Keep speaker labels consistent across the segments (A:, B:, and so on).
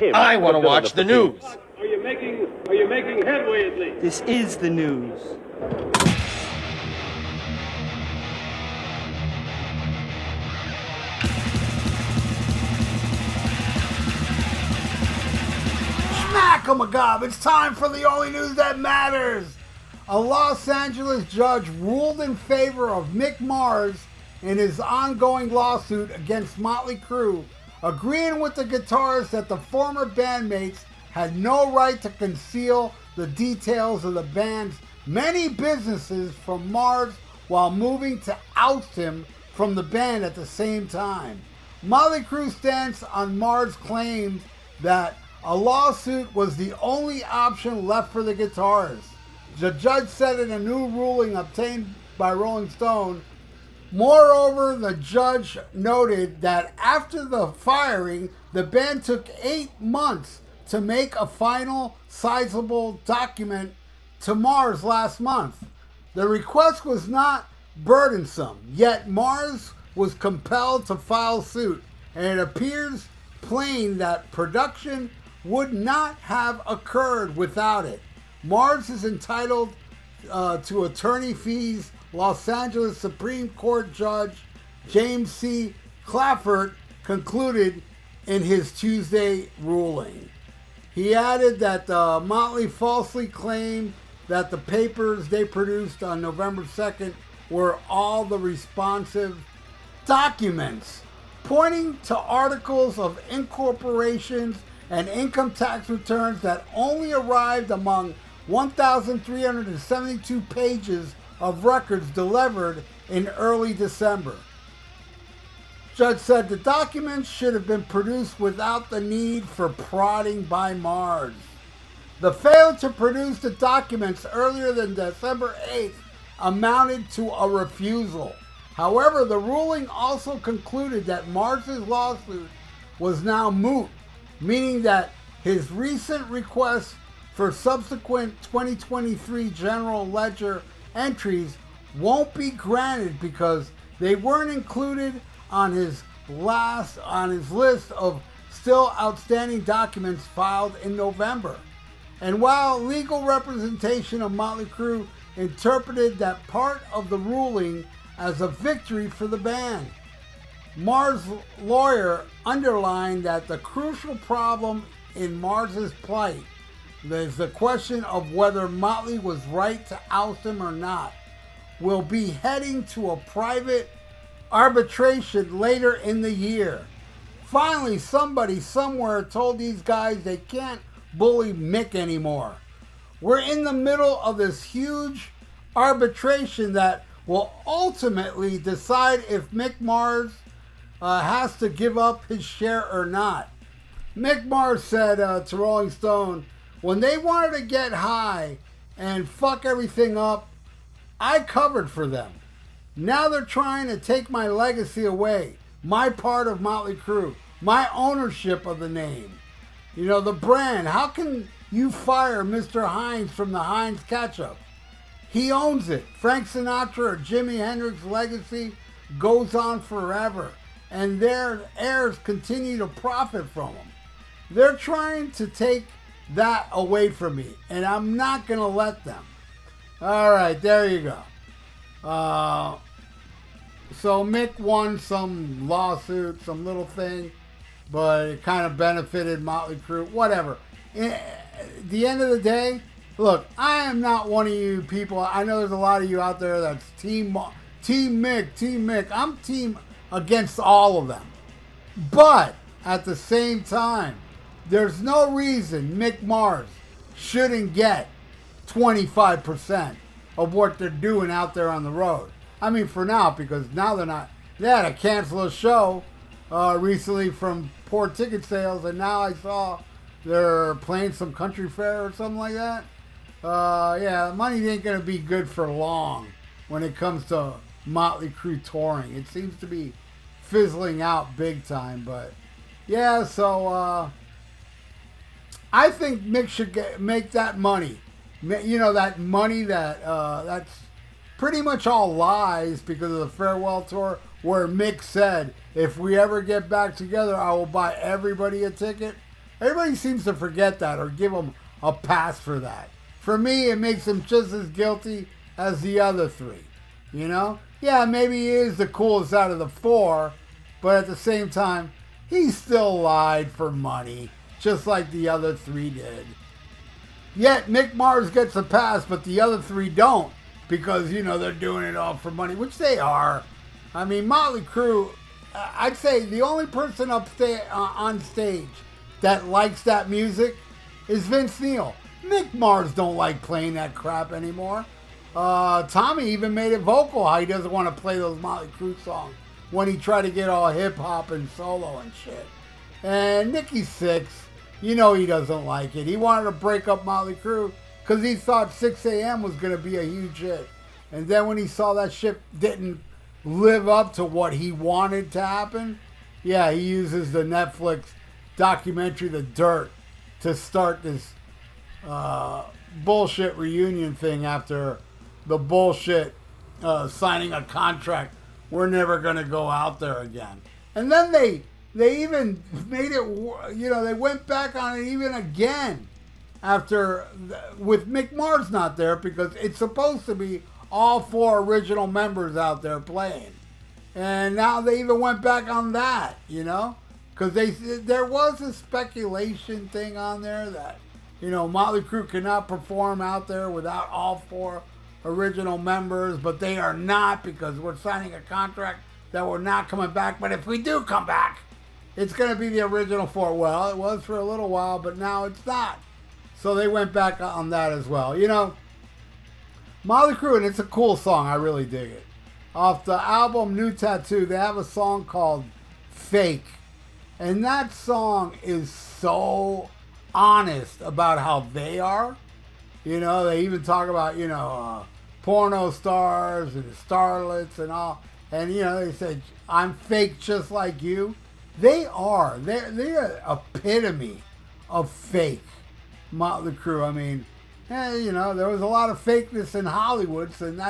A: him.
B: I want to watch the news.
C: Are you making headway at least?
D: This is the news.
E: Smack-a-ma-gob, it's time for the only news that matters. A Los Angeles judge ruled in favor of Mick Mars in his ongoing lawsuit against Mötley Crüe, agreeing with the guitarist that the former bandmates had no right to conceal the details of the band's many businesses from Mars while moving to oust him from the band at the same time. Mötley Crüe's stance on Mars claimed that a lawsuit was the only option left for the guitarist. The judge said in a new ruling obtained by Rolling Stone. Moreover, the judge noted that after the firing, the band took 8 months to make a final sizable document to Mars last month. The request was not burdensome, yet Mars was compelled to file suit, and it appears plain that production would not have occurred without it. Mars is entitled to attorney fees. Los Angeles Supreme Court Judge James C. Clafford concluded in his Tuesday ruling. He added that Mötley falsely claimed that the papers they produced on November 2nd were all the responsive documents, pointing to articles of incorporations and income tax returns that only arrived among 1,372 pages of records delivered in early December. Judge said the documents should have been produced without the need for prodding by Mars. The failure to produce the documents earlier than December 8th amounted to a refusal. However, the ruling also concluded that Mars's lawsuit was now moot, meaning that his recent request for subsequent 2023 general ledger entries won't be granted because they weren't included on his list of still outstanding documents filed in November. And while legal representation of Mötley Crüe interpreted that part of the ruling as a victory for the band, Mars' lawyer underlined that the crucial problem in Mars's plight is the question of whether Mötley was right to oust him or not will be heading to a private arbitration later in the year. Finally, somebody somewhere told these guys they can't bully Mick anymore. We're in the middle of this huge arbitration that will ultimately decide if Mick Mars has to give up his share or not. Mick Mars said to Rolling Stone, when they wanted to get high and fuck everything up, I covered for them. Now they're trying to take my legacy away, my part of Mötley Crüe, my ownership of the name. You know, the brand. How can you fire Mr. Hines from the Heinz ketchup? He owns it. Frank Sinatra or Jimi Hendrix's legacy goes on forever, and their heirs continue to profit from them. They're trying to take that away from me, and I'm not going to let them. All right, there you go. So Mick won some lawsuit, some little thing, but it kind of benefited Mötley Crüe, whatever. At the end of the day, look, I am not one of you people. I know there's a lot of you out there that's team Mick. I'm team against all of them. But at the same time, there's no reason Mick Mars shouldn't get 25% of what they're doing out there on the road. I mean, for now, because now they had to cancel a show recently from poor ticket sales, and now I saw they're playing some country fair or something like that. Yeah, money ain't going to be good for long when it comes to Mötley Crüe touring. It seems to be fizzling out big time, but yeah, so I think Mick should make that money. You know, that money that's pretty much all lies because of the farewell tour, where Mick said, if we ever get back together, I will buy everybody a ticket. Everybody seems to forget that or give him a pass for that. For me, it makes him just as guilty as the other three. You know? Yeah, maybe he is the coolest out of the four, but at the same time, he still lied for money, just like the other three did. Yet, Mick Mars gets a pass, but the other three don't, because, you know, they're doing it all for money, which they are. I mean, Mötley Crüe, I'd say the only person on stage that likes that music is Vince Neil. Mick Mars don't like playing that crap anymore. Tommy even made it vocal how he doesn't want to play those Mötley Crüe songs when he tried to get all hip-hop and solo and shit. And Nikki Sixx, you know he doesn't like it. He wanted to break up Mötley Crüe because he thought 6 a.m. was going to be a huge hit. And then when he saw that shit didn't live up to what he wanted to happen, yeah, he uses the Netflix documentary The Dirt to start this bullshit reunion thing after the bullshit signing a contract. We're never going to go out there again. And then they even made it, you know, they went back on it even again after, with Mick Mars not there, because it's supposed to be all four original members out there playing. And now they even went back on that, you know, because there was a speculation thing on there that, you know, Mötley Crüe cannot perform out there without all four original members, but they are not, because we're signing a contract that we're not coming back. But if we do come back, it's going to be the original four. Well, it was for a little while, but now it's not. So they went back on that as well. You know, Mötley Crüe, and it's a cool song. I really dig it. Off the album New Tattoo, they have a song called Fake. And that song is so honest about how they are. You know, they even talk about, you know, porno stars and starlets and all. And, you know, they said, I'm fake just like you. They are. They're epitome of fake, Mötley Crüe. I mean, you know, there was a lot of fakeness in Hollywood, and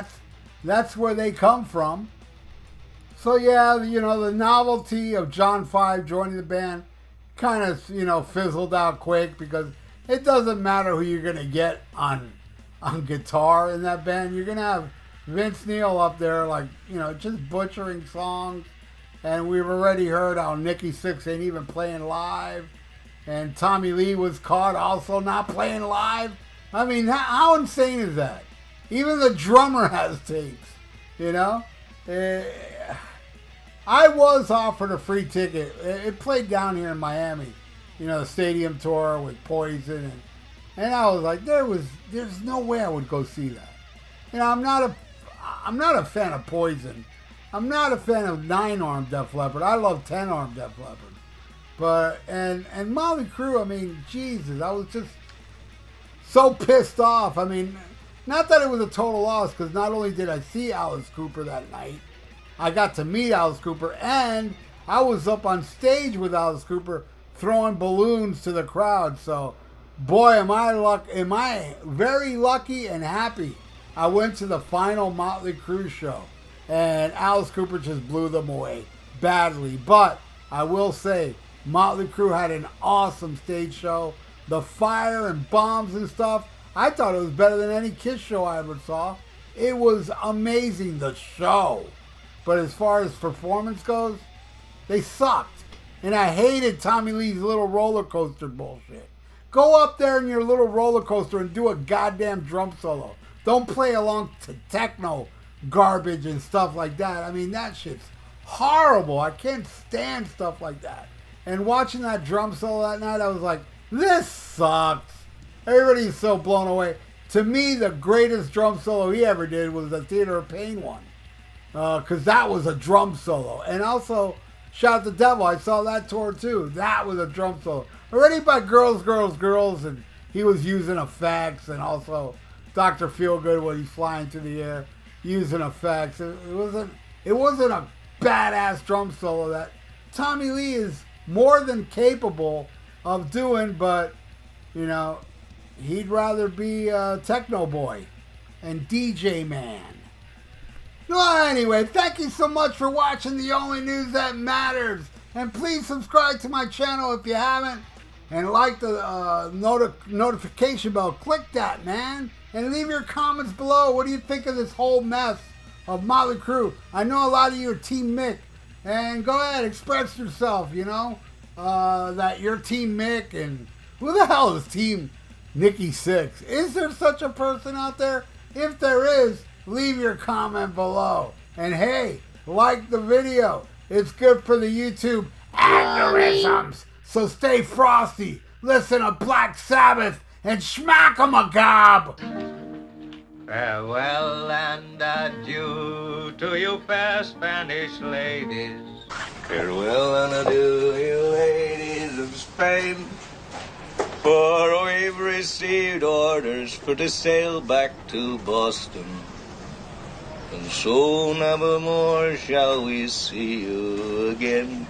E: that's where they come from. So, yeah, you know, the novelty of John 5 joining the band kind of, you know, fizzled out quick, because it doesn't matter who you're going to get on guitar in that band. You're going to have Vince Neil up there, like, you know, just butchering songs. And we've already heard how Nikki Sixx ain't even playing live. And Tommy Lee was caught also not playing live. I mean, how insane is that? Even the drummer has tapes, you know? I was offered a free ticket. It played down here in Miami, you know, the stadium tour with Poison. And I was like, there's no way I would go see that. You know, I'm not a fan of Poison. I'm not a fan of 9-armed Def Leppard. I love 10-armed Def Leppard. But, and Mötley Crüe, I mean, Jesus, I was just so pissed off. I mean, not that it was a total loss, because not only did I see Alice Cooper that night, I got to meet Alice Cooper, and I was up on stage with Alice Cooper throwing balloons to the crowd. So, boy, am I very lucky and happy. I went to the final Mötley Crüe show, and Alice Cooper just blew them away badly. But I will say, Mötley Crüe had an awesome stage show. The fire and bombs and stuff, I thought it was better than any Kiss show I ever saw. It was amazing, the show. But as far as performance goes, they sucked. And I hated Tommy Lee's little roller coaster bullshit. Go up there in your little roller coaster and do a goddamn drum solo. Don't play along to techno garbage and stuff like that. I mean, that shit's horrible. I can't stand stuff like that. And watching that drum solo that night, I was like, this sucks. Everybody's so blown away. To me, the greatest drum solo he ever did was the Theater of Pain one. Because that was a drum solo. And also, Shout the Devil, I saw that tour too. That was a drum solo. Already by Girls, Girls, Girls, and he was using effects, and also Dr. Feelgood when he's flying through the air using effects. It wasn't a badass drum solo that Tommy Lee is more than capable of doing, but, you know, he'd rather be a techno boy and DJ man. Well, anyway, thank you so much for watching The Only News That Matters. And please subscribe to my channel if you haven't. and like the notification bell. Click that, man, and leave your comments below. What do you think of this whole mess of Mötley Crüe? I know a lot of you are Team Mick, and go ahead, express yourself, you know, that you're Team Mick, and who the hell is Team Nikki Sixx? Is there such a person out there? If there is, leave your comment below. And hey, like the video. It's good for the YouTube algorithms. So stay frosty, listen to Black Sabbath, and smack 'em a gob.
A: Farewell and adieu to you fair Spanish ladies. Farewell and adieu, you ladies of Spain. For we've received orders for to sail back to Boston. And so never more shall we see you again.